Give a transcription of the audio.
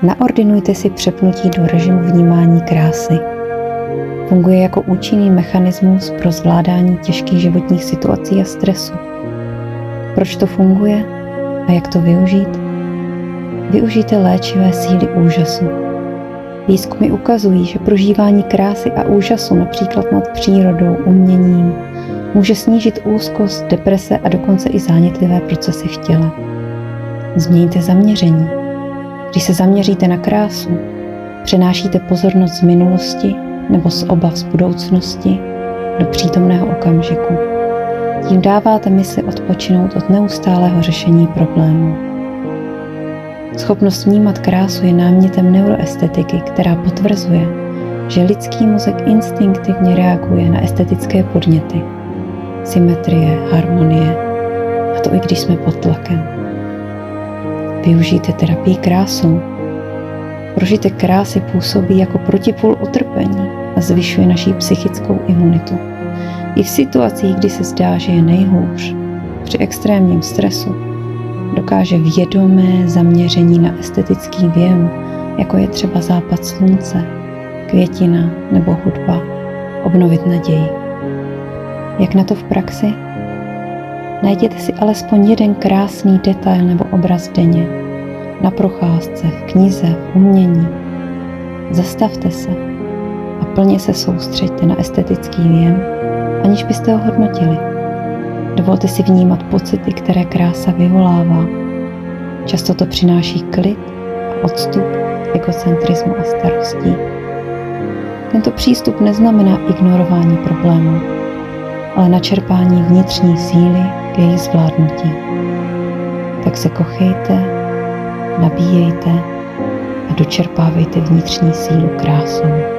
Naordinujte si přepnutí do režimu vnímání krásy. Funguje jako účinný mechanismus pro zvládání těžkých životních situací a stresu. Proč to funguje a jak to využít? Využijte léčivé síly úžasu. Výzkumy ukazují, že prožívání krásy a úžasu například nad přírodou, uměním, může snížit úzkost, deprese a dokonce i zánětlivé procesy v těle. Změňte zaměření. Když se zaměříte na krásu, přenášíte pozornost z minulosti nebo z obav z budoucnosti do přítomného okamžiku. Tím dáváte mysli odpočinout od neustálého řešení problémů. Schopnost vnímat krásu je námětem neuroestetiky, která potvrzuje, že lidský mozek instinktivně reaguje na estetické podněty, symetrie, harmonie, a to i když jsme pod tlakem. Využijte terapii krásou. Prožitek krásy působí jako protipól utrpení a zvyšuje naši psychickou imunitu. I v situacích, kdy se zdá, že je nejhůř, při extrémním stresu, dokáže vědomé zaměření na estetický věm, jako je třeba západ slunce, květina nebo hudba, obnovit naději. Jak na to v praxi? Najděte si alespoň jeden krásný detail nebo obraz denně, na procházce, v knize, v umění. Zastavte se a plně se soustřeďte na estetický věm, aniž byste ho hodnotili. Dovolte si vnímat pocity, které krása vyvolává. Často to přináší klid a odstup egocentrismu a starostí. Tento přístup neznamená ignorování problémů, ale načerpání vnitřní síly k jejich zvládnutí. Tak se kochejte, nabíjejte a dočerpávejte vnitřní sílu krásou.